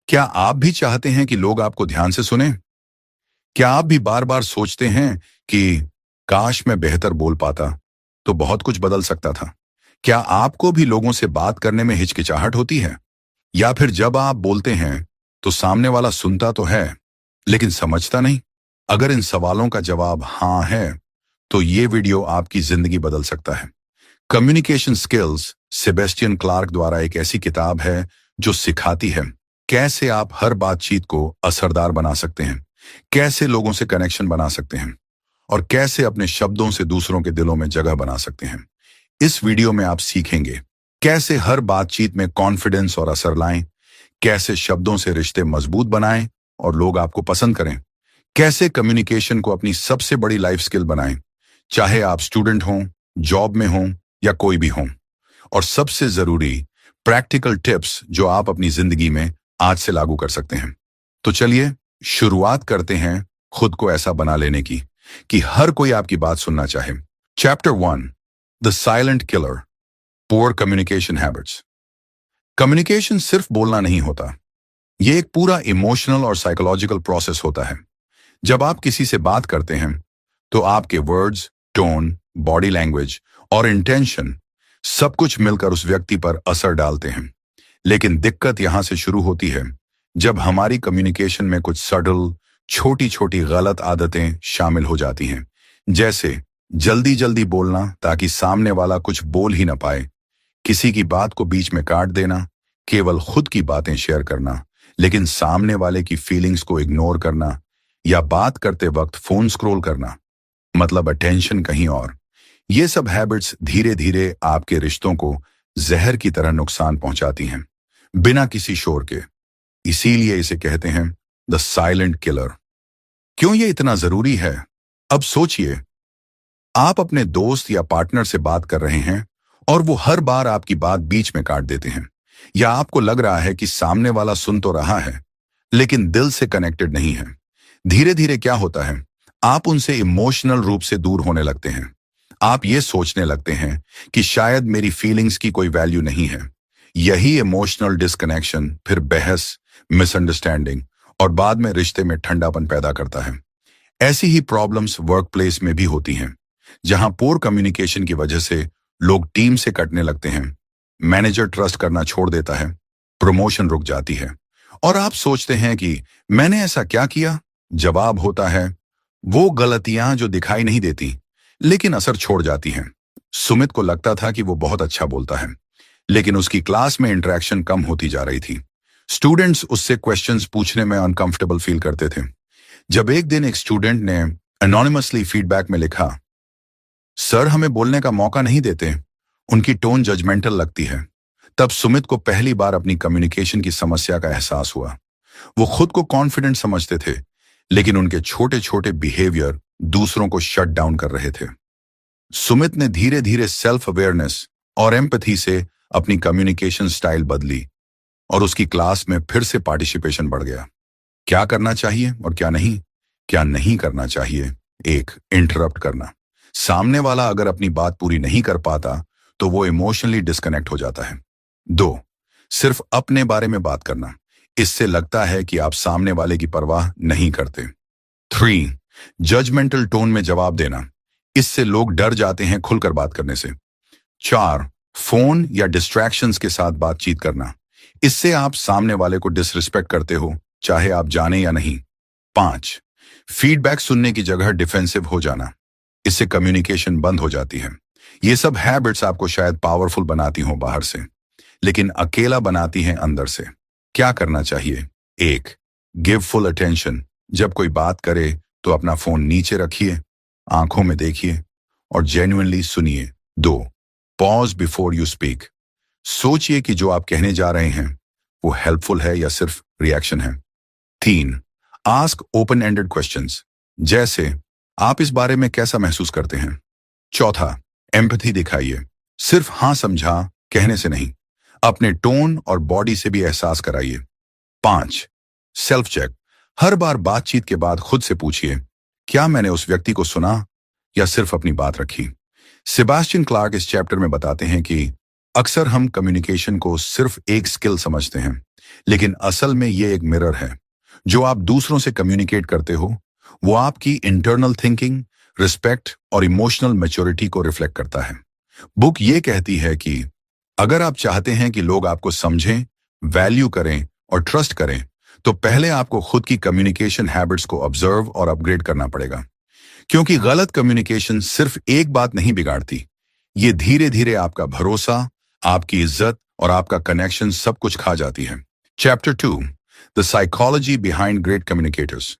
क्या आप भी चाहते हैं कि लोग आपको ध्यान से सुनें? क्या आप भी बार बार सोचते हैं कि काश मैं बेहतर बोल पाता तो बहुत कुछ बदल सकता था? क्या आपको भी लोगों से बात करने में हिचकिचाहट होती है? या फिर जब आप बोलते हैं तो सामने वाला सुनता तो है लेकिन समझता नहीं? अगर इन सवालों का जवाब हाँ है तो ये वीडियो आपकी जिंदगी बदल सकता है। कम्युनिकेशन स्किल्स सेबेस्टियन क्लार्क द्वारा एक ऐसी किताब है जो सिखाती है कैसे आप हर बातचीत को असरदार बना सकते हैं, कैसे लोगों से कनेक्शन बना सकते हैं और कैसे अपने शब्दों से दूसरों के दिलों में जगह बना सकते हैं। इस वीडियो में आप सीखेंगे कैसे हर बातचीत में कॉन्फिडेंस और असर लाएं, कैसे शब्दों से रिश्ते मजबूत बनाएं और लोग आपको पसंद करें, कैसे कम्युनिकेशन को अपनी सबसे बड़ी लाइफ स्किल बनाएं, चाहे आप स्टूडेंट हों, जॉब में हों या कोई भी हों, और सबसे जरूरी प्रैक्टिकल टिप्स जो आप अपनी जिंदगी में आज से लागू कर सकते हैं। तो चलिए शुरुआत करते हैं खुद को ऐसा बना लेने की कि हर कोई आपकी बात सुनना चाहे। Chapter 1, the silent killer, poor communication habits. Communication सिर्फ बोलना नहीं होता, यह एक पूरा इमोशनल और साइकोलॉजिकल प्रोसेस होता है। जब आप किसी से बात करते हैं तो आपके वर्ड्स, टोन, बॉडी लैंग्वेज और इंटेंशन सब कुछ मिलकर उस व्यक्ति पर असर डालते हैं। लेकिन दिक्कत यहां से शुरू होती है जब हमारी कम्युनिकेशन में कुछ सडल, छोटी छोटी गलत आदतें शामिल हो जाती हैं, जैसे जल्दी जल्दी बोलना ताकि सामने वाला कुछ बोल ही ना पाए, किसी की बात को बीच में काट देना, केवल खुद की बातें शेयर करना लेकिन सामने वाले की फीलिंग्स को इग्नोर करना, या बात करते वक्त फोन स्क्रॉल करना, मतलब अटेंशन कहीं और। ये सब हैबिट्स धीरे धीरे आपके रिश्तों को जहर की तरह नुकसान पहुंचाती हैं, बिना किसी शोर के। इसीलिए इसे कहते हैं द साइलेंट किलर। क्यों ये इतना जरूरी है? अब सोचिए, आप अपने दोस्त या पार्टनर से बात कर रहे हैं और वो हर बार आपकी बात बीच में काट देते हैं, या आपको लग रहा है कि सामने वाला सुन तो रहा है लेकिन दिल से कनेक्टेड नहीं है। धीरे धीरे क्या होता है, आप उनसे इमोशनल रूप से दूर होने लगते हैं। आप ये सोचने लगते हैं कि शायद मेरी फीलिंग्स की कोई वैल्यू नहीं है। यही इमोशनल डिस्कनेक्शन फिर बहस, मिसअंडरस्टैंडिंग और बाद में रिश्ते में ठंडापन पैदा करता है। ऐसी ही प्रॉब्लम्स वर्क प्लेस में भी होती हैं, जहां पोर कम्युनिकेशन की वजह से लोग टीम से कटने लगते हैं, मैनेजर ट्रस्ट करना छोड़ देता है, प्रमोशन रुक जाती है और आप सोचते हैं कि मैंने ऐसा क्या किया। जवाब होता है वो गलतियां जो दिखाई नहीं देती लेकिन असर छोड़ जाती हैं। सुमित को लगता था कि वो बहुत अच्छा बोलता है, लेकिन उसकी क्लास में इंटरेक्शन कम होती जा रही थी। स्टूडेंट्स उससे क्वेश्चंस पूछने में अनकंफर्टेबल फील करते थे। जब एक दिन एक स्टूडेंट ने एनोनिमसली फीडबैक में लिखा, सर हमें बोलने का मौका नहीं देते, उनकी टोन जजमेंटल लगती है, तब सुमित को पहली बार अपनी कम्युनिकेशन की समस्या का एहसास हुआ। वो खुद को कॉन्फिडेंट समझते थे लेकिन उनके छोटे छोटे बिहेवियर दूसरों को शट डाउन कर रहे थे। सुमित ने धीरे धीरे सेल्फ अवेयरनेस और एम्पैथी से अपनी कम्युनिकेशन स्टाइल बदली और उसकी क्लास में फिर से पार्टिसिपेशन बढ़ गया। क्या करना चाहिए और क्या नहीं करना चाहिए? 1, इंटरप्ट करना। सामने वाला अगर अपनी बात पूरी नहीं कर पाता तो वो इमोशनली डिस्कनेक्ट हो जाता है। 2, सिर्फ अपने बारे में बात करना। इससे लगता है कि आप सामने वाले की परवाह नहीं करते। 3, जजमेंटल टोन में जवाब देना। इससे लोग डर जाते हैं खुलकर बात करने से। 4, फोन या डिस्ट्रैक्शंस के साथ बातचीत करना। इससे आप सामने वाले को डिसरिस्पेक्ट करते हो, चाहे आप जाने या नहीं। 5, फीडबैक सुनने की जगह डिफेंसिव हो जाना। इससे कम्युनिकेशन बंद हो जाती है। ये सब हैबिट्स आपको शायद पावरफुल बनाती हो बाहर से, लेकिन अकेला बनाती हैं अंदर से। क्या करना चाहिए? 1, गिव फुल अटेंशन। जब कोई बात करे तो अपना फोन नीचे रखिए, आंखों में देखिए और जेन्युइनली सुनिए। 2, पॉज बिफोर यू स्पीक। सोचिए कि जो आप कहने जा रहे हैं वो हेल्पफुल है या सिर्फ रिएक्शन है। 3, आस्क ओपन एंडेड क्वेश्चंस, जैसे आप इस बारे में कैसा महसूस करते हैं। 4, एम्पैथी दिखाइए, सिर्फ हाँ समझा कहने से नहीं, अपने टोन और बॉडी से भी एहसास कराइए। 5, सेल्फ चेक। हर बार बातचीत के बाद खुद से पूछिए, क्या मैंने उस व्यक्ति को सुना या सिर्फ अपनी बात रखी। सेबेस्टियन क्लार्क इस चैप्टर में बताते हैं कि अक्सर हम कम्युनिकेशन को सिर्फ एक स्किल समझते हैं, लेकिन असल में ये एक मिरर है। जो आप दूसरों से कम्युनिकेट करते हो वो आपकी इंटरनल थिंकिंग, रिस्पेक्ट और इमोशनल मैच्योरिटी को रिफ्लेक्ट करता है। बुक ये कहती है कि अगर आप चाहते हैं कि लोग आपको समझें, वैल्यू करें और ट्रस्ट करें, तो पहले आपको खुद की कम्युनिकेशन हैबिट्स को ऑब्जर्व और अपग्रेड करना पड़ेगा। क्योंकि गलत कम्युनिकेशन सिर्फ एक बात नहीं बिगाड़ती, ये धीरे धीरे आपका भरोसा, आपकी इज्जत और आपका कनेक्शन सब कुछ खा जाती है। Chapter 2, the psychology behind great communicators.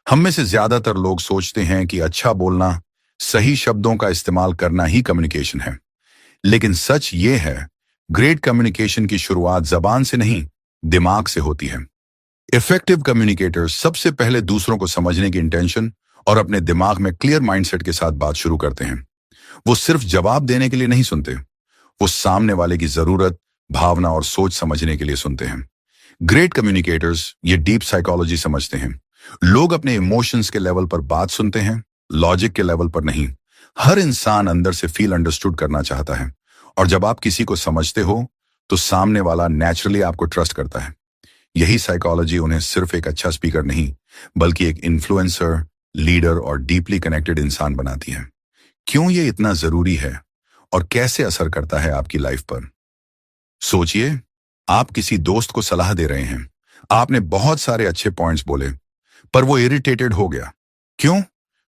हम में से ज्यादातर लोग सोचते हैं कि अच्छा बोलना, सही शब्दों का इस्तेमाल करना ही कम्युनिकेशन है। लेकिन सच ये है, ग्रेट कम्युनिकेशन की शुरुआत जबान से नहीं, दिमाग से होती है। इफेक्टिव कम्युनिकेटर्स सबसे पहले दूसरों को समझने की इंटेंशन और अपने दिमाग में क्लियर माइंडसेट के साथ बात शुरू करते हैं। वो सिर्फ जवाब देने के लिए नहीं सुनते, वो सामने वाले की जरूरत, भावना और सोच समझने के लिए सुनते हैं। ग्रेट कम्युनिकेटर्स ये डीप साइकोलॉजी समझते हैं। लोग अपने इमोशंस के लेवल पर बात सुनते हैं, लॉजिक के लेवल पर नहीं। हर इंसान अंदर से फील अंडरस्टूड करना चाहता है, और जब आप किसी को समझते हो तो सामने वाला नेचुरली आपको ट्रस्ट करता है। यही साइकोलॉजी उन्हें सिर्फ एक अच्छा स्पीकर नहीं, बल्कि एक इन्फ्लुएंसर, लीडर और डीपली कनेक्टेड इंसान बनाती है। क्यों ये इतना जरूरी है और कैसे असर करता है आपकी लाइफ पर? सोचिए, आप किसी दोस्त को सलाह दे रहे हैं। आपने बहुत सारे अच्छे पॉइंट्स बोले, पर वो इरिटेटेड हो गया। क्यों?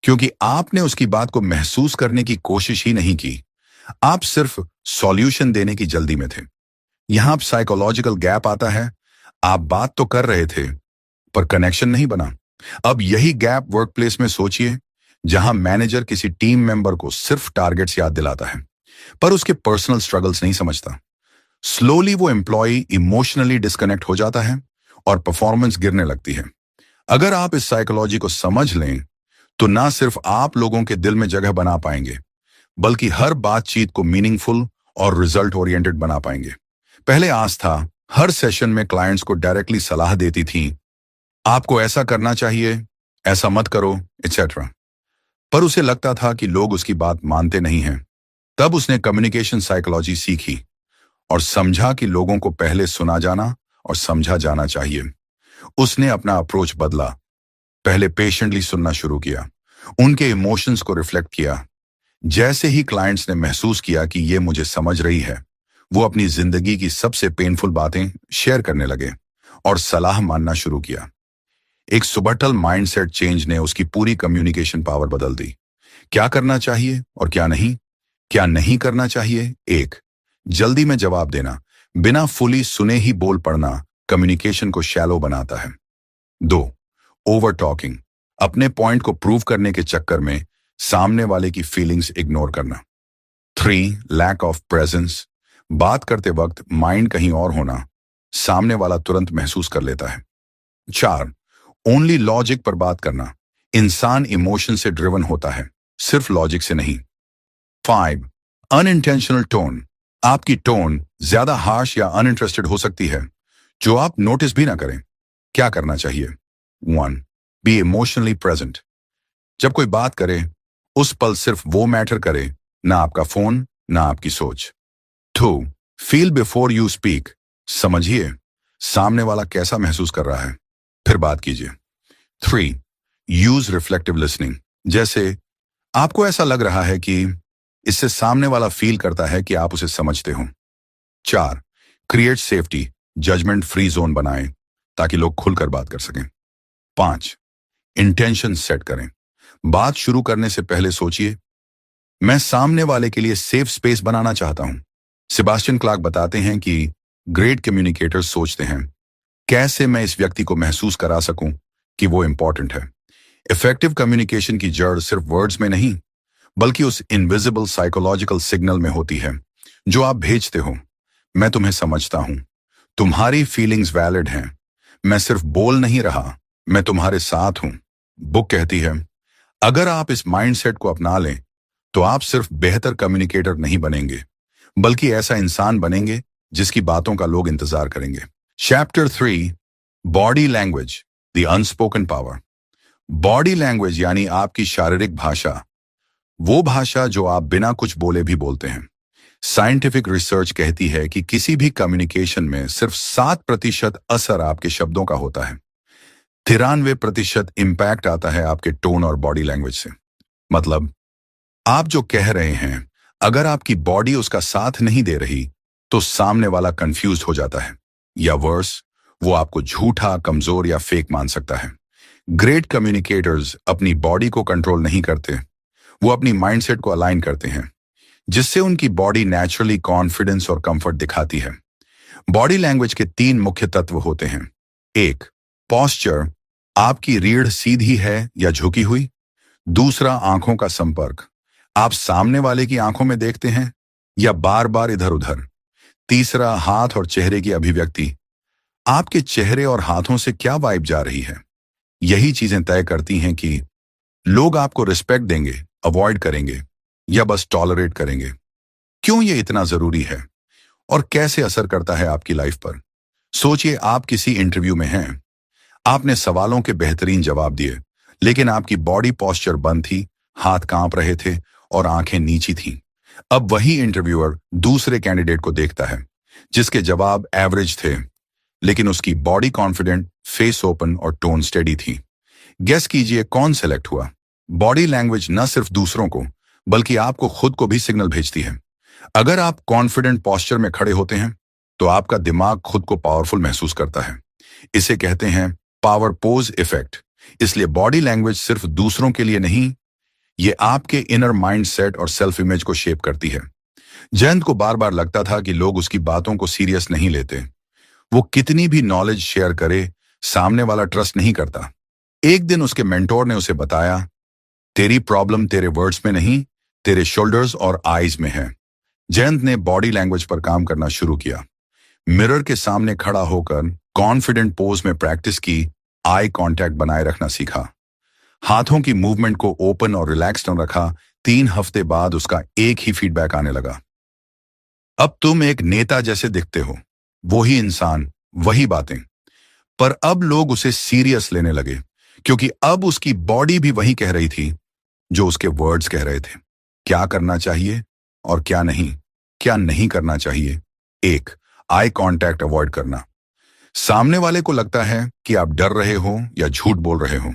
क्योंकि आपने उसकी बात को महसूस करने की कोशिश ही नहीं की। आप सिर्फ सॉल्यूशन देने की जल्दी में थे। यहां साइकोलॉजिकल गैप आता है। आप बात तो कर रहे थे, पर कनेक्शन नहीं बना। अब यही गैप वर्कप्लेस में सोचिए, जहां मैनेजर किसी टीम मेंबर को सिर्फ टारगेट्स याद दिलाता है, पर उसके पर्सनल स्ट्रगल्स नहीं समझता। स्लोली वो एम्प्लॉय इमोशनली डिस्कनेक्ट हो जाता है और परफॉर्मेंस गिरने लगती है। अगर आप इस साइकोलॉजी को समझ लें, तो ना सिर्फ आप लोगों के दिल में जगह बना पाएंगे, बल्कि हर बातचीत को मीनिंगफुल और रिजल्ट ओरिएंटेड बना पाएंगे। पहले आस्था हर सेशन में क्लाइंट्स को डायरेक्टली सलाह देती थी, आपको ऐसा करना चाहिए, ऐसा मत करो, एटसेट्रा। पर उसे लगता था कि लोग उसकी बात मानते नहीं हैं। तब उसने कम्युनिकेशन साइकोलॉजी सीखी और समझा कि लोगों को पहले सुना जाना और समझा जाना चाहिए। उसने अपना अप्रोच बदला। पहले पेशेंटली सुनना शुरू किया, उनके इमोशंस को रिफ्लेक्ट किया। जैसे ही क्लाइंट्स ने महसूस किया कि ये मुझे समझ रही है, वो अपनी जिंदगी की सबसे पेनफुल बातें शेयर करने लगे और सलाह मानना शुरू किया। एक सुबटल माइंडसेट चेंज ने उसकी पूरी कम्युनिकेशन पावर बदल दी। क्या करना चाहिए और क्या नहीं करना चाहिए। 1, जल्दी में जवाब देना, बिना फुली सुने ही बोल पड़ना कम्युनिकेशन को शैलो बनाता है। 2, ओवर टॉकिंग, अपने पॉइंट को प्रूव करने के चक्कर में सामने वाले की फीलिंग्स इग्नोर करना। 3, लैक ऑफ प्रेजेंस, बात करते वक्त माइंड कहीं और होना, सामने वाला तुरंत महसूस कर लेता है। 4, ओनली लॉजिक पर बात करना, इंसान इमोशन से ड्रिवन होता है, सिर्फ लॉजिक से नहीं। 5, अनइंटेंशनल टोन, आपकी टोन ज्यादा हार्श या अनइंटरेस्टेड हो सकती है, जो आप नोटिस भी ना करें। क्या करना चाहिए? 1, बी इमोशनली प्रेजेंट, जब कोई बात करे उस पल सिर्फ वो मैटर करे, ना आपका फोन, ना आपकी सोच। 2, फील बिफोर यू स्पीक, समझिए सामने वाला कैसा महसूस कर रहा है, फिर बात कीजिए। 3, यूज रिफ्लेक्टिव लिसनिंग, जैसे आपको ऐसा लग रहा है कि इससे सामने वाला फील करता है कि आप उसे समझते हो। 4, create safety, judgment free zone बनाएं ताकि लोग खुलकर बात कर सकें। 5, इंटेंशन सेट करें, बात शुरू करने से पहले सोचिए, मैं सामने वाले के लिए सेफ स्पेस बनाना चाहता हूं। सेबास्टियन क्लार्क बताते हैं कि ग्रेट कम्युनिकेटर्स सोचते हैं, कैसे मैं इस व्यक्ति को महसूस करा सकूं कि वो इंपॉर्टेंट है। इफेक्टिव कम्युनिकेशन की जड़ सिर्फ वर्ड्स में नहीं, बल्कि उस इनविजिबल साइकोलॉजिकल सिग्नल में होती है जो आप भेजते हो। मैं तुम्हें समझता हूं, तुम्हारी फीलिंग्स वैलिड हैं, मैं सिर्फ बोल नहीं रहा, मैं तुम्हारे साथ हूं। बुक कहती है, अगर आप इस माइंडसेट को अपना लें, तो आप सिर्फ बेहतर कम्युनिकेटर नहीं बनेंगे, बल्कि ऐसा इंसान बनेंगे जिसकी बातों का लोग इंतजार करेंगे। Chapter 3, body language, the unspoken power. Body language यानी आपकी शारीरिक भाषा, वो भाषा जो आप बिना कुछ बोले भी बोलते हैं। साइंटिफिक रिसर्च कहती है कि किसी भी कम्युनिकेशन में सिर्फ 7% असर आपके शब्दों का होता है। 93% इम्पैक्ट आता है आपके टोन और बॉडी लैंग्वेज से। मतलब आप जो कह रहे हैं, अगर आपकी बॉडी उसका साथ नहीं दे रही तो सामने वाला कंफ्यूज हो जाता है, या वर्स, वो आपको झूठा, कमजोर या फेक मान सकता है। ग्रेट कम्युनिकेटर्स अपनी बॉडी को कंट्रोल नहीं करते, वो अपनी माइंडसेट को अलाइन करते हैं, जिससे उनकी बॉडी नेचुरली कॉन्फिडेंस और कंफर्ट दिखाती है। बॉडी लैंग्वेज के 3 मुख्य तत्व होते हैं। एक, पॉस्चर, आपकी रीढ़ सीधी है या झुकी हुई। दूसरा, आंखों का संपर्क, आप सामने वाले की आंखों में देखते हैं या बार बार इधर उधर। तीसरा, हाथ और चेहरे की अभिव्यक्ति, आपके चेहरे और हाथों से क्या वाइब जा रही है। यही चीजें तय करती हैं कि लोग आपको रिस्पेक्ट देंगे, अवॉइड करेंगे या बस टॉलरेट करेंगे। क्यों ये इतना जरूरी है और कैसे असर करता है आपकी लाइफ पर? सोचिए, आप किसी इंटरव्यू में हैं, आपने सवालों के बेहतरीन जवाब दिए, लेकिन आपकी बॉडी पॉस्चर बंद थी, हाथ कांप रहे थे और आंखें नीची थीं। अब वही इंटरव्यूअर दूसरे कैंडिडेट को देखता है जिसके जवाब एवरेज थे, लेकिन उसकी बॉडी कॉन्फिडेंट, फेस ओपन और टोन स्टेडी थी। गेस कीजिए कौन सेलेक्ट हुआ? बॉडी लैंग्वेज न सिर्फ दूसरों को बल्कि आपको खुद को भी सिग्नल भेजती है। अगर आप कॉन्फिडेंट पॉस्चर में खड़े होते हैं तो आपका दिमाग खुद को पावरफुल महसूस करता है। इसे कहते हैं पावर पोज इफेक्ट। इसलिए बॉडी लैंग्वेज सिर्फ दूसरों के लिए नहीं, ये आपके इनर माइंड सेट और सेल्फ इमेज को शेप करती है। जयंत को बार बार लगता था कि लोग उसकी बातों को सीरियस नहीं लेते। वो कितनी भी नॉलेज शेयर करे, सामने वाला ट्रस्ट नहीं करता। एक दिन उसके मेंटोर ने उसे बताया, तेरी प्रॉब्लम तेरे वर्ड्स में नहीं, तेरे शोल्डर्स और आईज में है। जयंत ने बॉडी लैंग्वेज पर काम करना शुरू किया। मिरर के सामने खड़ा होकर कॉन्फिडेंट पोज में प्रैक्टिस की, आई कांटेक्ट बनाए रखना सीखा, हाथों की मूवमेंट को ओपन और रिलैक्स्ड रखा। 3 हफ्ते बाद उसका एक ही फीडबैक आने लगा, अब तुम एक नेता जैसे दिखते हो। वही इंसान, वही बातें, पर अब लोग उसे सीरियस लेने लगे क्योंकि अब उसकी बॉडी भी वही कह रही थी जो उसके वर्ड्स कह रहे थे। क्या करना चाहिए और क्या नहीं करना चाहिए? 1, आई कांटेक्ट अवॉइड करना। सामने वाले को लगता है कि आप डर रहे हो या झूठ बोल रहे हो।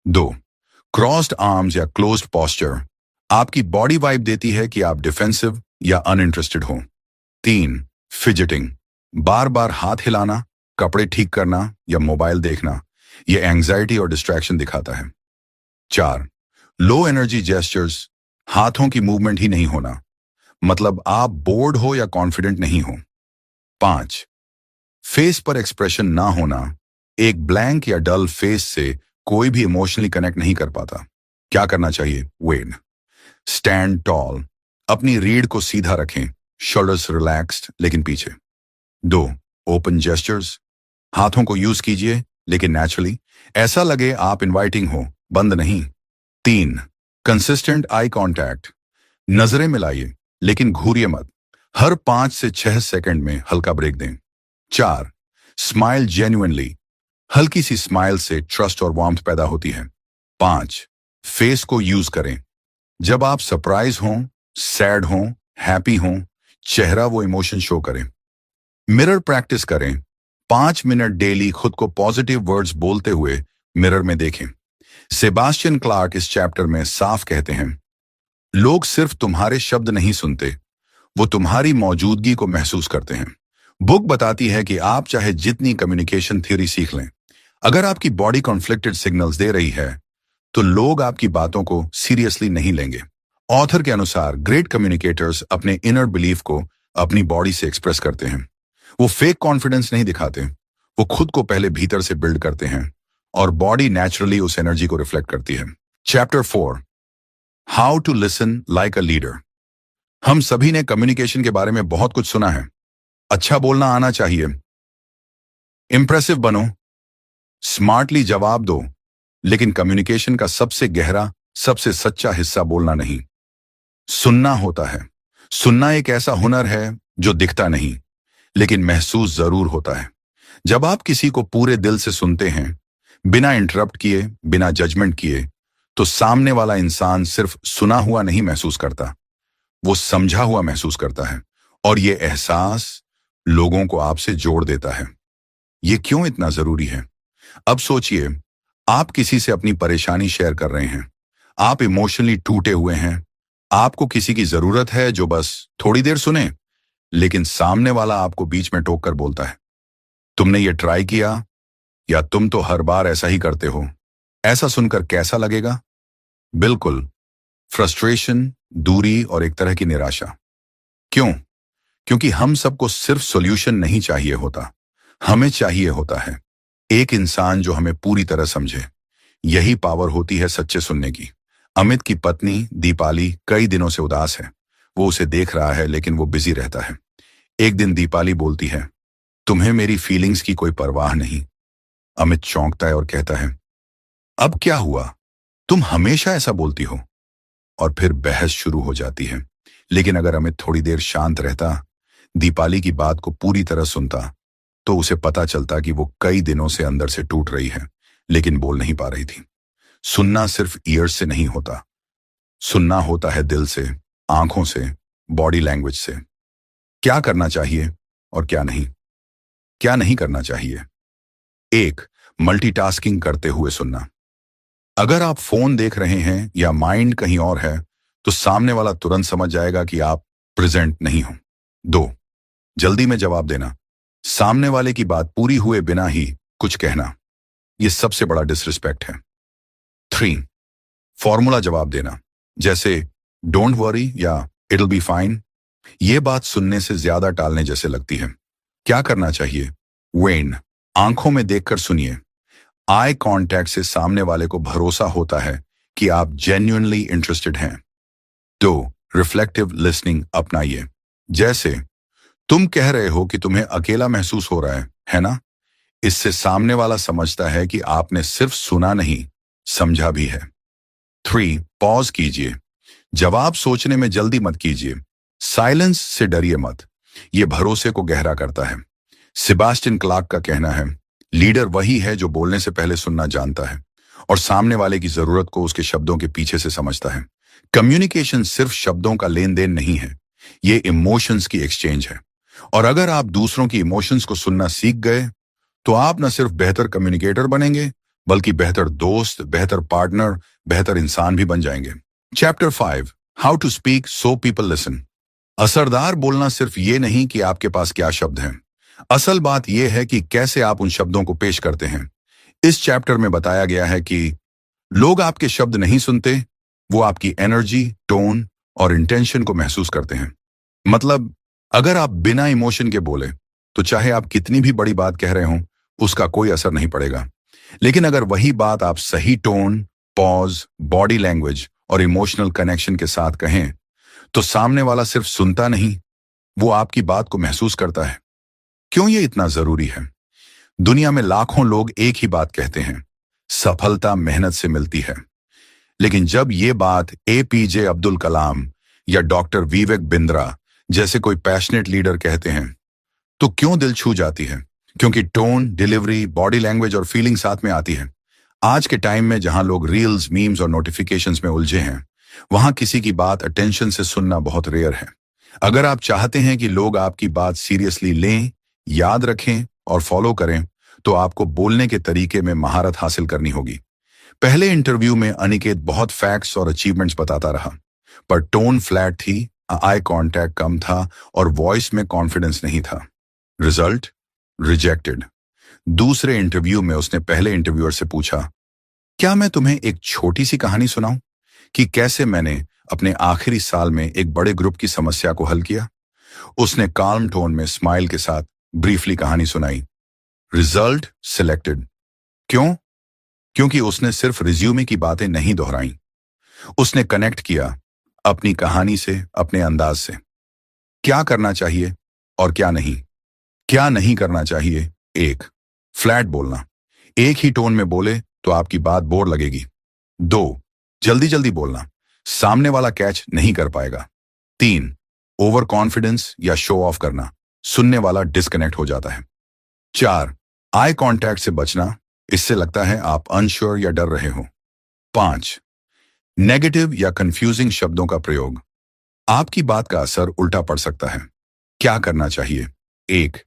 2, क्रॉस्ड आर्म्स या क्लोज्ड पॉस्चर, आपकी बॉडी वाइब देती है कि आप डिफेंसिव या अनइंटरेस्टेड हो। 3, फिजिटिंग, बार बार हाथ हिलाना, कपड़े ठीक करना या मोबाइल देखना, यह एंजाइटी और डिस्ट्रैक्शन दिखाता है। 4, लो एनर्जी जेस्चर्स, हाथों की मूवमेंट ही नहीं होना, मतलब आप बोर्ड हो या कॉन्फिडेंट नहीं हो। 5, फेस पर एक्सप्रेशन ना होना, एक ब्लैंक या डल फेस से कोई भी इमोशनली कनेक्ट नहीं कर पाता। क्या करना चाहिए? वेट, स्टैंड टॉल, अपनी रीढ़ को सीधा रखें, शोल्डर्स रिलैक्स्ड लेकिन पीछे। 2, ओपन जेस्चर्स, हाथों को यूज कीजिए लेकिन नेचुरली, ऐसा लगे आप इनवाइटिंग हो, बंद नहीं। 3, कंसिस्टेंट आई कांटेक्ट, नजरें मिलाइए लेकिन घूरिए मत, हर 5 से 6 सेकंड में हल्का ब्रेक दें। 4, स्माइल जेन्युइनली, हल्की सी स्माइल से ट्रस्ट और वार्मथ पैदा होती है। 5, फेस को यूज करें, जब आप सरप्राइज हों, सैड हों, हैप्पी हों, चेहरा वो इमोशन शो करें। मिरर प्रैक्टिस करें, 5 मिनट डेली खुद को पॉजिटिव वर्ड्स बोलते हुए मिरर में देखें। सेबास्टियन क्लार्क इस चैप्टर में साफ कहते हैं, लोग सिर्फ तुम्हारे शब्द नहीं सुनते, वो तुम्हारी मौजूदगी को महसूस करते हैं। बुक बताती है कि आप चाहे जितनी कम्युनिकेशन थ्योरी सीख लें, अगर आपकी बॉडी कॉन्फ्लिक्टेड सिग्नल्स दे रही है तो लोग आपकी बातों को सीरियसली नहीं लेंगे। ऑथर के अनुसार ग्रेट कम्युनिकेटर्स अपने इनर बिलीफ को अपनी बॉडी से एक्सप्रेस करते हैं। वो फेक कॉन्फिडेंस नहीं दिखाते, वो खुद को पहले भीतर से बिल्ड करते हैं और बॉडी नेचुरली उस एनर्जी को रिफ्लेक्ट करती है। Chapter 4, how to listen like a leader. हम सभी ने कम्युनिकेशन के बारे में बहुत कुछ सुना है। अच्छा बोलना आना चाहिए, इंप्रेसिव बनो, स्मार्टली जवाब दो, लेकिन कम्युनिकेशन का सबसे गहरा, सबसे सच्चा हिस्सा बोलना नहीं, सुनना होता है। सुनना एक ऐसा हुनर है जो दिखता नहीं लेकिन महसूस जरूर होता है। जब आप किसी को पूरे दिल से सुनते हैं, बिना इंटरप्ट किए, बिना जजमेंट किए, तो सामने वाला इंसान सिर्फ सुना हुआ नहीं महसूस करता, वो समझा हुआ महसूस करता है और ये एहसास लोगों को आपसे जोड़ देता है। ये क्यों इतना जरूरी है? अब सोचिए, आप किसी से अपनी परेशानी शेयर कर रहे हैं, आप इमोशनली टूटे हुए हैं, आपको किसी की जरूरत है जो बस थोड़ी देर सुने, लेकिन सामने वाला आपको बीच में टोक कर बोलता है, तुमने ये ट्राई किया, या तुम तो हर बार ऐसा ही करते हो। ऐसा सुनकर कैसा लगेगा? बिल्कुल, फ्रस्ट्रेशन, दूरी और एक तरह की निराशा। क्यों? क्योंकि हम सबको सिर्फ सॉल्यूशन नहीं चाहिए होता, हमें चाहिए होता है एक इंसान जो हमें पूरी तरह समझे। यही पावर होती है सच्चे सुनने की। अमित की पत्नी दीपाली कई दिनों से उदास है। वो उसे देख रहा है लेकिन वो बिजी रहता है। एक दिन दीपाली बोलती है, तुम्हें मेरी फीलिंग्स की कोई परवाह नहीं। अमित चौंकता है और कहता है, अब क्या हुआ? तुम हमेशा ऐसा बोलती हो। और फिर बहस शुरू हो जाती है। लेकिन अगर अमित थोड़ी देर शांत रहता, दीपाली की बात को पूरी तरह सुनता, तो उसे पता चलता कि वो कई दिनों से अंदर से टूट रही है, लेकिन बोल नहीं पा रही थी। सुनना सिर्फ ईयर्स से नहीं होता, सुनना होता है दिल से, आंखों से, बॉडी लैंग्वेज से। क्या करना चाहिए और क्या नहीं करना चाहिए? एक, मल्टीटास्किंग करते हुए सुनना। अगर आप फोन देख रहे हैं या माइंड कहीं और है, तो सामने वाला तुरंत समझ जाएगा कि आप प्रेजेंट नहीं हो। दो, जल्दी में जवाब देना। सामने वाले की बात पूरी हुए बिना ही कुछ कहना, यह सबसे बड़ा डिसरिस्पेक्ट है। थ्री, फॉर्मूला जवाब देना, जैसे डोंट वरी या इटल बी फाइन। यह बात सुनने से ज्यादा टालने जैसे लगती है। क्या करना चाहिए? वेन, आंखों में देखकर सुनिए। आई कांटेक्ट से सामने वाले को भरोसा होता है कि आप जेन्युइनली इंटरेस्टेड हैं। दो, रिफ्लेक्टिव लिसनिंग अपनाइए। जैसे, तुम कह रहे हो कि तुम्हें अकेला महसूस हो रहा है ना? इससे सामने वाला समझता है कि आपने सिर्फ सुना नहीं, समझा भी है। थ्री, पॉज कीजिए। जवाब सोचने में जल्दी मत कीजिए। साइलेंस से डरिए मत, यह भरोसे को गहरा करता है। सेबास्टियन क्लार्क का कहना है, लीडर वही है जो बोलने से पहले सुनना जानता है और सामने वाले की जरूरत को उसके शब्दों के पीछे से समझता है। कम्युनिकेशन सिर्फ शब्दों का लेन देन नहीं है, ये इमोशंस की एक्सचेंज है। और अगर आप दूसरों की इमोशंस को सुनना सीख गए, तो आप न सिर्फ बेहतर कम्युनिकेटर बनेंगे, बल्कि बेहतर दोस्त, बेहतर पार्टनर, बेहतर इंसान भी बन जाएंगे। Chapter 5, how to speak so people listen. असरदार बोलना सिर्फ ये नहीं कि आपके पास क्या शब्द हैं, असल बात यह है कि कैसे आप उन शब्दों को पेश करते हैं। इस चैप्टर में बताया गया है कि लोग आपके शब्द नहीं सुनते, वो आपकी एनर्जी, टोन और इंटेंशन को महसूस करते हैं। मतलब, अगर आप बिना इमोशन के बोले, तो चाहे आप कितनी भी बड़ी बात कह रहे हो, उसका कोई असर नहीं पड़ेगा। लेकिन अगर वही बात आप सही टोन, पॉज, बॉडी लैंग्वेज और इमोशनल कनेक्शन के साथ कहें, तो सामने वाला सिर्फ सुनता नहीं, वो आपकी बात को महसूस करता है। क्यों ये इतना जरूरी है? दुनिया में लाखों लोग एक ही बात कहते हैं, सफलता मेहनत से मिलती है। लेकिन जब ये बात APJ अब्दुल कलाम या डॉक्टर विवेक बिंद्रा जैसे कोई पैशनेट लीडर कहते हैं, तो क्यों दिल छू जाती है? क्योंकि टोन, डिलीवरी, बॉडी लैंग्वेज और फीलिंग साथ में आती है। आज के टाइम में जहां लोग रील्स, मीम्स और नोटिफिकेशंस में उलझे हैं, वहां किसी की बात अटेंशन से सुनना बहुत रेयर है। अगर आप चाहते हैं कि लोग आपकी बात सीरियसली लें, याद रखें और फॉलो करें, तो आपको बोलने के तरीके में महारत हासिल करनी होगी। पहले इंटरव्यू में अनिकेत बहुत फैक्ट्स और अचीवमेंट्स बताता रहा, पर टोन फ्लैट थी, आई कांटेक्ट कम था और वॉइस में कॉन्फिडेंस नहीं था। Result, rejected. दूसरे इंटरव्यू में उसने पहले इंटरव्यूअर से पूछा, क्या मैं तुम्हें एक छोटी सी कहानी सुनाऊं कि कैसे मैंने अपने आखिरी साल में एक बड़े ग्रुप की समस्या को हल किया? उसने काल्म टोन में स्माइल के साथ ब्रीफली कहानी सुनाई। Result, selected. क्यों? क्योंकि उसने सिर्फ रिज्यूमे की बातें नहीं दोहराई, उसने कनेक्ट किया अपनी कहानी से, अपने अंदाज से। क्या करना चाहिए और क्या नहीं करना चाहिए? एक, फ्लैट बोलना। एक ही टोन में बोले तो आपकी बात बोर लगेगी। दो, जल्दी जल्दी बोलना, सामने वाला कैच नहीं कर पाएगा। तीन, ओवर कॉन्फिडेंस या शो ऑफ करना, सुनने वाला डिस्कनेक्ट हो जाता है। चार, आई कांटेक्ट से बचना, इससे लगता है आप अनश्योर या डर रहे हो। पांच, नेगेटिव या कंफ्यूजिंग शब्दों का प्रयोग। आपकी बात का असर उल्टा पड़ सकता है। क्या करना चाहिए? एक,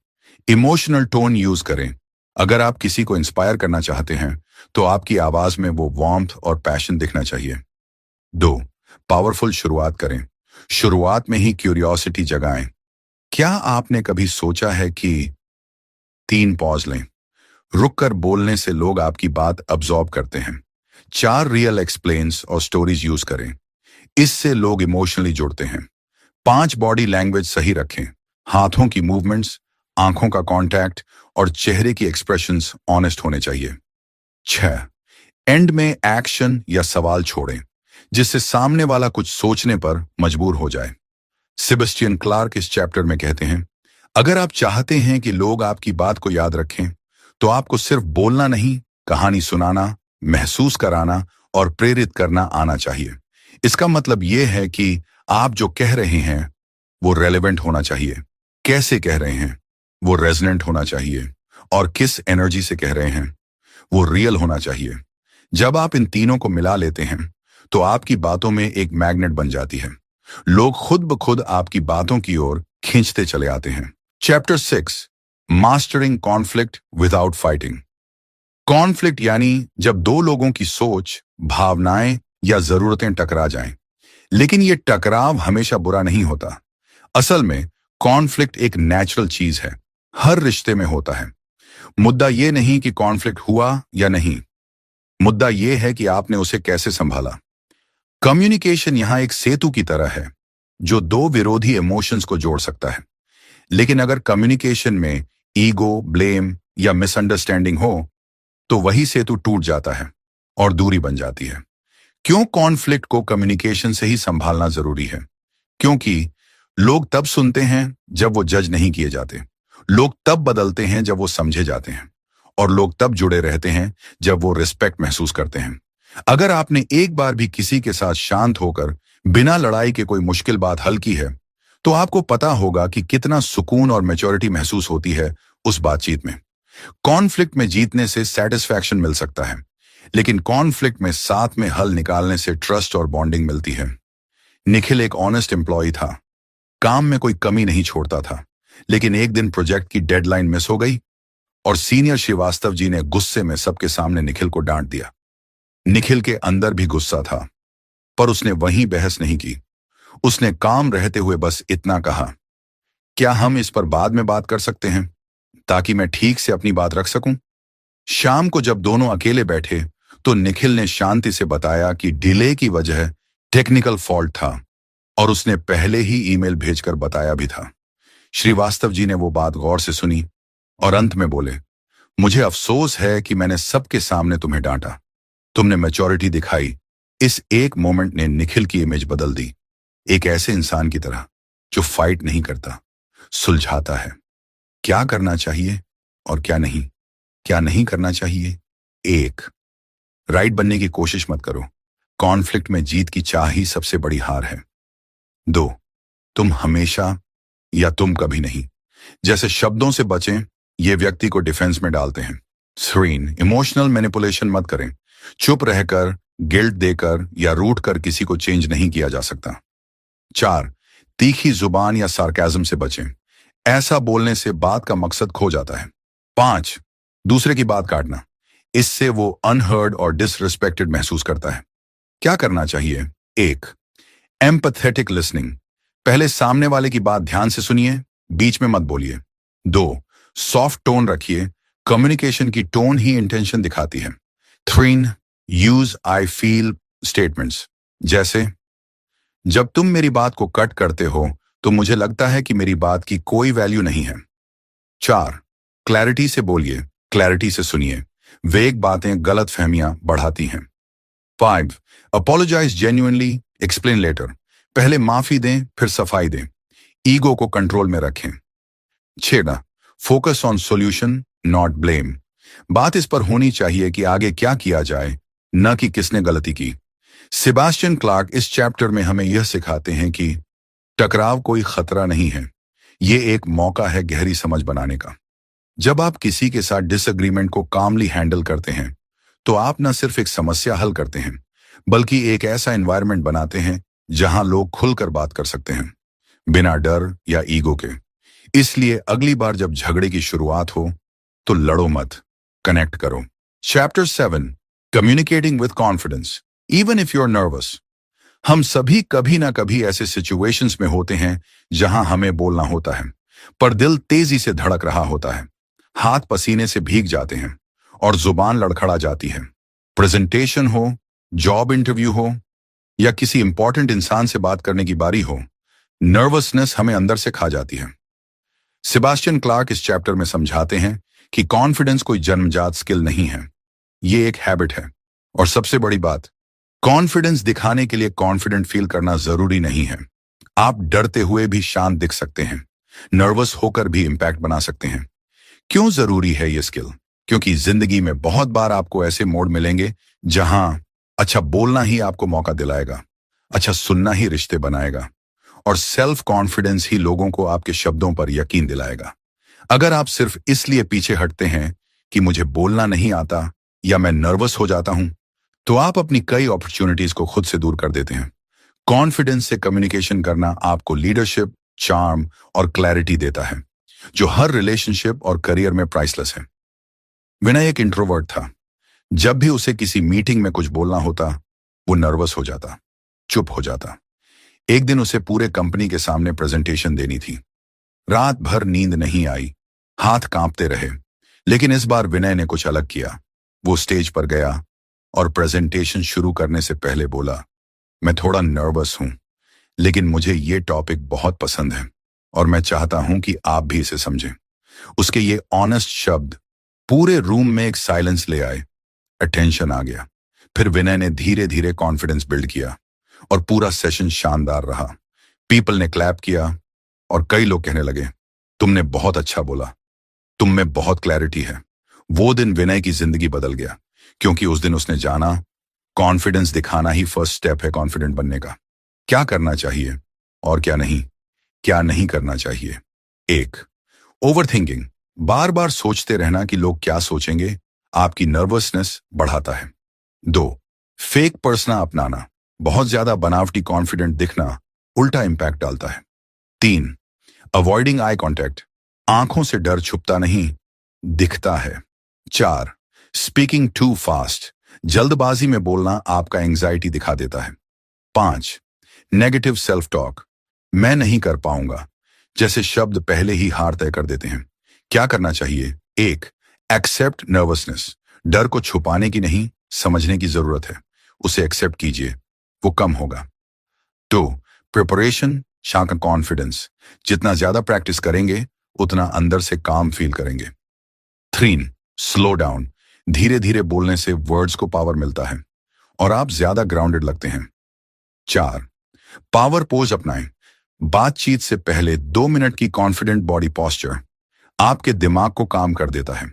इमोशनल टोन यूज करें। अगर आप किसी को इंस्पायर करना चाहते हैं तो आपकी आवाज में वो वार्मथ और पैशन दिखना चाहिए। दो, पावरफुल शुरुआत करें। शुरुआत में ही क्यूरियोसिटी जगाएं। क्या आपने कभी सोचा है कि तीन, पॉज लें। रुककर बोलने से लोग आपकी बात अब्जॉर्ब करते हैं। चार, रियल एक्सप्लेन्स और स्टोरीज यूज करें। इससे लोग इमोशनली जुड़ते हैं। पांच, बॉडी लैंग्वेज सही रखें। हाथों की मूवमेंट्स, आंखों का कांटेक्ट और चेहरे की एक्सप्रेशंस ऑनेस्ट होने चाहिए। छह, एंड में एक्शन या सवाल छोड़ें जिससे सामने वाला कुछ सोचने पर मजबूर हो जाए। सेबेस्टियन क्लार्क इस चैप्टर में कहते हैं, अगर आप चाहते हैं कि लोग आपकी बात को याद रखें तो आपको सिर्फ बोलना नहीं, कहानी सुनाना, महसूस कराना और प्रेरित करना आना चाहिए। इसका मतलब यह है कि आप जो कह रहे हैं वो रेलेवेंट होना चाहिए। कैसे कह रहे हैं वो रेजोनेंट होना चाहिए, और किस एनर्जी से कह रहे हैं वो रियल होना चाहिए। जब आप इन तीनों को मिला लेते हैं तो आपकी बातों में एक मैग्नेट बन जाती है। लोग खुद ब खुद आपकी बातों की ओर खींचते चले आते हैं। Chapter 6, mastering conflict without fighting. Conflict यानी जब दो लोगों की सोच, भावनाएं या जरूरतें टकरा जाएं। लेकिन ये टकराव हमेशा बुरा नहीं होता। असल में कॉन्फ्लिक्ट एक नेचुरल चीज है, हर रिश्ते में होता है। मुद्दा ये नहीं कि कॉन्फ्लिक्ट हुआ या नहीं, मुद्दा यह है कि आपने उसे कैसे संभाला। कम्युनिकेशन यहां एक सेतु की तरह है जो दो विरोधी इमोशंस को जोड़ सकता है। लेकिन अगर कम्युनिकेशन में ईगो, ब्लेम या मिसअंडरस्टैंडिंग हो तो वही सेतु टूट जाता है और दूरी बन जाती है। क्यों कॉन्फ्लिक्ट को कम्युनिकेशन से ही संभालना जरूरी है? क्योंकि लोग तब सुनते हैं जब वो जज नहीं किए जाते। लोग तब बदलते हैं जब वो समझे जाते हैं, और लोग तब जुड़े रहते हैं जब वो रिस्पेक्ट महसूस करते हैं। अगर आपने एक बार भी किसी के साथ शांत होकर बिना लड़ाई के कोई मुश्किल बात हल की है तो आपको पता होगा कि कितना सुकून और मैच्योरिटी महसूस होती है उस बातचीत में। कॉन्फ्लिक्ट में जीतने से सेटिस्फैक्शन मिल सकता है, लेकिन कॉन्फ्लिक्ट में साथ में हल निकालने से ट्रस्ट और बॉन्डिंग मिलती है। निखिल एक ऑनेस्ट एम्प्लॉय था, काम में कोई कमी नहीं छोड़ता था। लेकिन एक दिन प्रोजेक्ट की डेडलाइन मिस हो गई और सीनियर श्रीवास्तव जी ने गुस्से में सबके सामने निखिल को डांट दिया। निखिल के अंदर भी गुस्सा था, पर उसने वहीं बहस नहीं की। उसने काम रहते हुए बस इतना कहा, क्या हम इस पर बाद में बात कर सकते हैं ताकि मैं ठीक से अपनी बात रख सकूं? शाम को जब दोनों अकेले बैठे तो निखिल ने शांति से बताया कि डिले की वजह टेक्निकल फॉल्ट था और उसने पहले ही ईमेल भेजकर बताया भी था। श्रीवास्तव जी ने वो बात गौर से सुनी और अंत में बोले, मुझे अफसोस है कि मैंने सबके सामने तुम्हें डांटा। तुमने मैच्योरिटी दिखाई। इस एक मोमेंट ने निखिल की इमेज बदल दी, एक ऐसे इंसान की तरह जो फाइट नहीं करता, सुलझाता है। क्या करना चाहिए और क्या नहीं करना चाहिए? एक, राइट बनने की कोशिश मत करो। कॉन्फ्लिक्ट में जीत की चाह ही सबसे बड़ी हार है। दो, तुम हमेशा या तुम कभी नहीं जैसे शब्दों से बचें, ये व्यक्ति को डिफेंस में डालते हैं। थ्रीन, इमोशनल मैनिपुलेशन मत करें। चुप रहकर, गिल्ट देकर या रूठ कर किसी को चेंज नहीं किया जा सकता। चार, तीखी जुबान या सार्केज्म से बचें। ऐसा बोलने से बात का मकसद खो जाता है। पांच, दूसरे की बात काटना। इससे वो अनहर्ड और डिसरिस्पेक्टेड महसूस करता है। क्या करना चाहिए? एक, एम्पैथेटिक लिसनिंग। पहले सामने वाले की बात ध्यान से सुनिए, बीच में मत बोलिए। दो, सॉफ्ट टोन रखिए। कम्युनिकेशन की टोन ही इंटेंशन दिखाती है। थ्रीन, यूज आई फील स्टेटमेंट्स, जैसे जब तुम मेरी बात को कट करते हो तो मुझे लगता है कि मेरी बात की कोई वैल्यू नहीं है। चार, क्लैरिटी से बोलिए, क्लैरिटी से सुनिए। वेग बातें गलत फहमियां बढ़ाती हैं। Five, apologize genuinely, explain later. पहले माफी दें फिर सफाई दें। ईगो को कंट्रोल में रखें। छेड़ा, focus on solution not blame. बात इस पर होनी चाहिए कि आगे क्या किया जाए, न कि किसने गलती की। सेबास्टियन क्लार्क इस चैप्टर में हमें यह सिखाते हैं कि टकराव कोई खतरा नहीं है, ये एक मौका है गहरी समझ बनाने का। जब आप किसी के साथ डिसएग्रीमेंट को कामली हैंडल करते हैं तो आप न सिर्फ एक समस्या हल करते हैं बल्कि एक ऐसा एनवायरनमेंट बनाते हैं जहां लोग खुलकर बात कर सकते हैं, बिना डर या ईगो के। इसलिए अगली बार जब झगड़े की शुरुआत हो तो लड़ो मत, कनेक्ट करो। Chapter 7, communicating with confidence even if you are nervous. हम सभी कभी ना कभी ऐसे सिचुएशंस में होते हैं जहां हमें बोलना होता है, पर दिल तेजी से धड़क रहा होता है, हाथ पसीने से भीग जाते हैं और जुबान लड़खड़ा जाती है। प्रेजेंटेशन हो, जॉब इंटरव्यू हो या किसी इंपॉर्टेंट इंसान से बात करने की बारी हो, नर्वसनेस हमें अंदर से खा जाती है। सेबास्टियन क्लार्क इस चैप्टर में समझाते हैं कि कॉन्फिडेंस कोई जन्मजात स्किल नहीं है, ये एक हैबिट है। और सबसे बड़ी बात, कॉन्फिडेंस दिखाने के लिए कॉन्फिडेंट फील करना जरूरी नहीं है। आप डरते हुए भी शांत दिख सकते हैं, नर्वस होकर भी इंपैक्ट बना सकते हैं। क्यों जरूरी है ये स्किल? क्योंकि जिंदगी में बहुत बार आपको ऐसे मोड़ मिलेंगे जहां अच्छा बोलना ही आपको मौका दिलाएगा, अच्छा सुनना ही रिश्ते बनाएगा, और सेल्फ कॉन्फिडेंस ही लोगों को आपके शब्दों पर यकीन दिलाएगा। अगर आप सिर्फ इसलिए पीछे हटते हैं कि मुझे बोलना नहीं आता या मैं नर्वस हो जाता हूं, तो आप अपनी कई अपॉर्चुनिटीज को खुद से दूर कर देते हैं। कॉन्फिडेंस से कम्युनिकेशन करना आपको लीडरशिप, चार्म और क्लैरिटी देता है, जो हर रिलेशनशिप और करियर में प्राइसलेस है। विनय एक इंट्रोवर्ट था। जब भी उसे किसी मीटिंग में कुछ बोलना होता, वो नर्वस हो जाता, चुप हो जाता। एक दिन उसे पूरे कंपनी के सामने प्रेजेंटेशन देनी थी। रात भर नींद नहीं आई, हाथ कांपते रहे, लेकिन इस बार विनय ने कुछ अलग किया। वो स्टेज पर गया और प्रेजेंटेशन शुरू करने से पहले बोला, मैं थोड़ा नर्वस हूं, लेकिन मुझे ये टॉपिक बहुत पसंद है और मैं चाहता हूं कि आप भी इसे समझें। उसके ये ऑनेस्ट शब्द पूरे रूम में एक साइलेंस ले आए, अटेंशन आ गया। फिर विनय ने धीरे धीरे कॉन्फिडेंस बिल्ड किया और पूरा सेशन शानदार रहा। पीपल ने क्लैप किया और कई लोग कहने लगे, तुमने बहुत अच्छा बोला, तुम में बहुत क्लैरिटी है। वो दिन विनय की जिंदगी बदल गया, क्योंकि उस दिन उसने जाना कॉन्फिडेंस दिखाना ही फर्स्ट स्टेप है कॉन्फिडेंट बनने का। क्या करना चाहिए और क्या नहीं करना चाहिए। 1, ओवरथिंकिंग, बार बार सोचते रहना कि लोग क्या सोचेंगे, आपकी नर्वसनेस बढ़ाता है। 2, फेक पर्सना अपनाना, बहुत ज्यादा बनावटी कॉन्फिडेंट दिखना उल्टा इंपैक्ट डालता है। 3, अवॉइडिंग आई कॉन्टैक्ट, आंखों से डर छुपता नहीं, दिखता है। 4, स्पीकिंग टू फास्ट, जल्दबाजी में बोलना आपका एंजाइटी दिखा देता है। 5, नेगेटिव सेल्फ टॉक, मैं नहीं कर पाऊंगा जैसे शब्द पहले ही हार तय कर देते हैं। क्या करना चाहिए? 1, एक्सेप्ट नर्वसनेस, डर को छुपाने की नहीं, समझने की जरूरत है, उसे एक्सेप्ट कीजिए, वो कम होगा। 2, प्रिपरेशन शांत कॉन्फिडेंस, जितना ज्यादा प्रैक्टिस करेंगे उतना अंदर से काम फील करेंगे। 3, स्लो डाउन, धीरे धीरे बोलने से वर्ड्स को पावर मिलता है और आप ज्यादा ग्राउंडेड लगते हैं। 4, पावर पोज अपनाएं, बातचीत से पहले 2 मिनट की कॉन्फिडेंट बॉडी पोस्चर आपके दिमाग को काम कर देता है।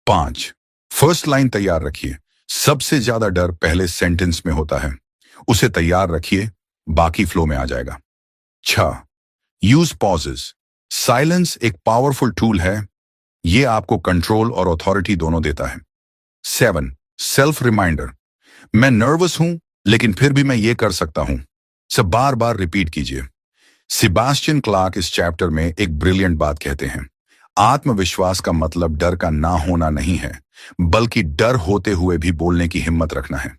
5, फर्स्ट लाइन तैयार रखिए, सबसे ज्यादा डर पहले सेंटेंस में होता है, उसे तैयार रखिए, बाकी फ्लो में आ जाएगा। 6, यूज पॉजेस, साइलेंस एक पावरफुल टूल है, ये आपको कंट्रोल और अथॉरिटी दोनों देता है। 7, सेल्फ रिमाइंडर, मैं नर्वस हूं लेकिन फिर भी मैं ये कर सकता हूं, सब बार बार रिपीट कीजिए। सेबास्टियन क्लार्क इस चैप्टर में एक ब्रिलियंट बात कहते हैं, आत्मविश्वास का मतलब डर का ना होना नहीं है, बल्कि डर होते हुए भी बोलने की हिम्मत रखना है।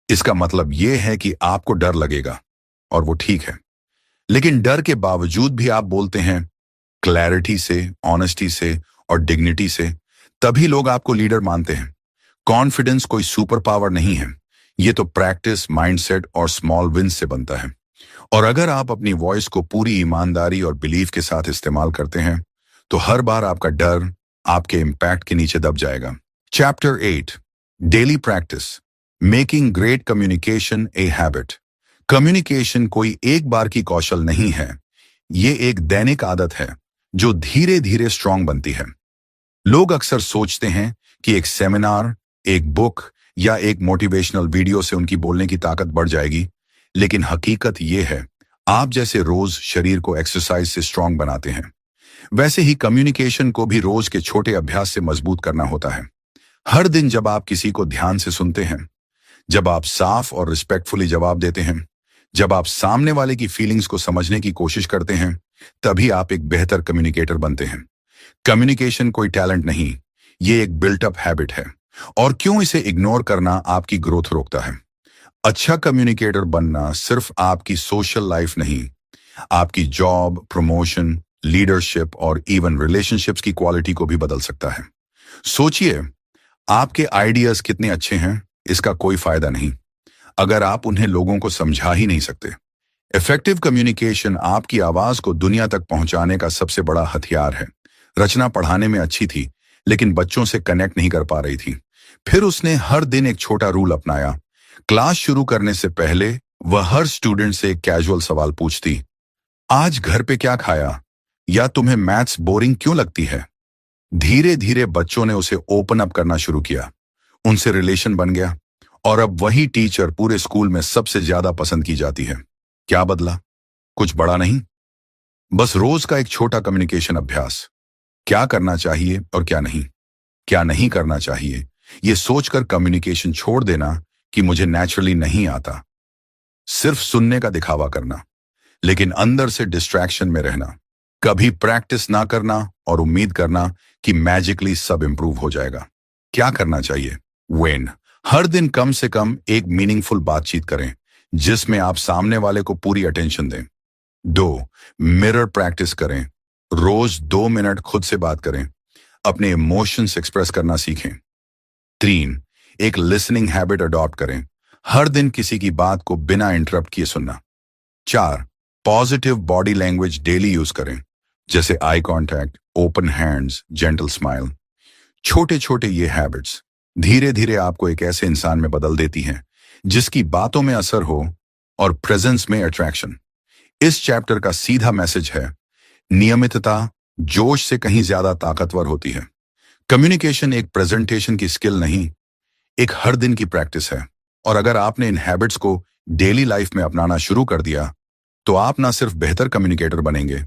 इसका मतलब यह है कि आपको डर लगेगा और वो ठीक है, लेकिन डर के बावजूद भी आप बोलते हैं क्लैरिटी से, ऑनेस्टी से और डिग्निटी से, तभी लोग आपको लीडर मानते हैं। कॉन्फिडेंस कोई सुपर पावर नहीं है, ये तो प्रैक्टिस, माइंडसेट और स्मॉल विंस से बनता है। और अगर आप अपनी वॉइस को पूरी ईमानदारी और बिलीफ के साथ इस्तेमाल करते हैं, तो हर बार आपका डर आपके इम्पैक्ट के नीचे दब जाएगा। Chapter 8, daily practice, making great communication a habit. Communication कोई एक बार की कौशल नहीं है, ये एक दैनिक आदत है जो धीरे धीरे स्ट्रांग बनती है। लोग अक्सर सोचते हैं कि एक सेमिनार, एक बुक या एक मोटिवेशनल वीडियो से उनकी बोलने की ताकत बढ़ जाएगी, लेकिन हकीकत यह है, आप जैसे रोज शरीर को एक्सरसाइज से स्ट्रांग बनाते हैं, वैसे ही कम्युनिकेशन को भी रोज के छोटे अभ्यास से मजबूत करना होता है। हर दिन जब आप किसी को ध्यान से सुनते हैं, जब आप साफ और रिस्पेक्टफुली जवाब देते हैं, जब आप सामने वाले की फीलिंग्स को समझने की कोशिश करते हैं, तभी आप एक बेहतर कम्युनिकेटर बनते हैं। कम्युनिकेशन कोई टैलेंट नहीं, ये एक बिल्ट अप हैबिट है। और क्यों इसे इग्नोर करना आपकी ग्रोथ रोकता है? अच्छा कम्युनिकेटर बनना सिर्फ आपकी सोशल लाइफ नहीं, आपकी जॉब, प्रमोशन, लीडरशिप और इवन रिलेशनशिप्स की क्वालिटी को भी बदल सकता है। सोचिए, आपके आइडियाज कितने अच्छे हैं, इसका कोई फायदा नहीं अगर आप उन्हें लोगों को समझा ही नहीं सकते। इफेक्टिव कम्युनिकेशन आपकी आवाज को दुनिया तक पहुंचाने का सबसे बड़ा हथियार है। रचना पढ़ाने में अच्छी थी, लेकिन बच्चों से कनेक्ट नहीं कर पा रही थी। फिर उसने हर दिन एक छोटा रूल अपनाया। क्लास शुरू करने से पहले वह हर स्टूडेंट से एक कैजुअल सवाल पूछती, आज घर पे क्या खाया, या तुम्हें मैथ्स बोरिंग क्यों लगती है? धीरे धीरे बच्चों ने उसे ओपन अप करना शुरू किया, उनसे रिलेशन बन गया और अब वही टीचर पूरे स्कूल में सबसे ज्यादा पसंद की जाती है। क्या बदला? कुछ बड़ा नहीं, बस रोज का एक छोटा कम्युनिकेशन अभ्यास। क्या करना चाहिए और क्या नहीं करना चाहिए, ये सोचकर कम्युनिकेशन छोड़ देना कि मुझे नेचुरली नहीं आता। सिर्फ सुनने का दिखावा करना, लेकिन अंदर से डिस्ट्रैक्शन में रहना। कभी प्रैक्टिस ना करना और उम्मीद करना कि मैजिकली सब इंप्रूव हो जाएगा। क्या करना चाहिए? वेन हर दिन कम से कम एक मीनिंगफुल बातचीत करें जिसमें आप सामने वाले को पूरी अटेंशन दें। 2. मिरर प्रैक्टिस करें। रोज 2 मिनट खुद से बात करें, अपने इमोशंस एक्सप्रेस करना सीखें। 3. एक लिसनिंग हैबिट अडॉप्ट करें, हर दिन किसी की बात को बिना इंटरप्ट किए सुनना। 4. Positive body language daily use करें, जैसे eye contact, open hands, gentle smile. छोटे छोटे ये हैबिट्स धीरे धीरे आपको एक ऐसे इंसान में बदल देती हैं जिसकी बातों में असर हो और प्रेजेंस में अट्रैक्शन। इस चैप्टर का सीधा मैसेज है, नियमितता जोश से कहीं ज्यादा ताकतवर होती है। कम्युनिकेशन एक प्रेजेंटेशन की स्किल नहीं, एक हर दिन की प्रैक्टिस है। और अगर आपने इन हैबिट्स को डेली लाइफ में अपनाना शुरू कर दिया, तो आप ना सिर्फ बेहतर कम्युनिकेटर बनेंगे,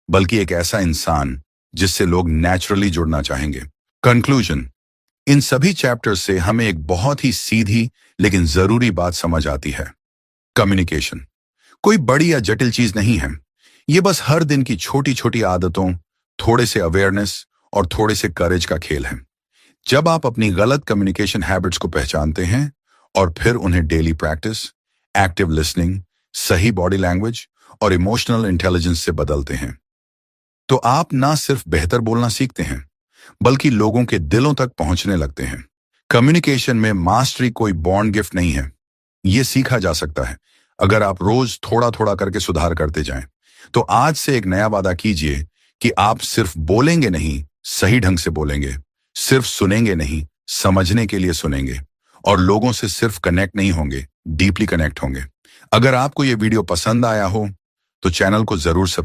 बल्कि एक ऐसा इंसान जिससे लोग नेचुरली जुड़ना चाहेंगे। कंक्लूजन, इन सभी चैप्टर्स से हमें एक बहुत ही सीधी लेकिन जरूरी बात समझ आती है। कम्युनिकेशन कोई बड़ी या जटिल चीज नहीं है, ये बस हर दिन की छोटी छोटी आदतों, थोड़े से अवेयरनेस और थोड़े से करेज का खेल है। जब आप अपनी गलत कम्युनिकेशन हैबिट्स को पहचानते हैं और फिर उन्हें डेली प्रैक्टिस, एक्टिव लिसनिंग, सही बॉडी लैंग्वेज और इमोशनल इंटेलिजेंस से बदलते हैं, तो आप ना सिर्फ बेहतर बोलना सीखते हैं, बल्कि लोगों के दिलों तक पहुंचने लगते हैं। कम्युनिकेशन में मास्टरी कोई बॉर्न गिफ्ट नहीं है, ये सीखा जा सकता है। अगर आप रोज थोड़ा थोड़ा करके सुधार करते जाएं, तो आज से एक नया वादा कीजिए कि आप सिर्फ बोलेंगे नहीं, सही ढंग से बोलेंगे। सिर्फ सुनेंगे नहीं, समझने के लिए सुनेंगे। और लोगों से सिर्फ कनेक्ट नहीं होंगे, डीपली कनेक्ट होंगे। अगर आपको ये वीडियो पसंद आया हो, तो चैनल को जरूर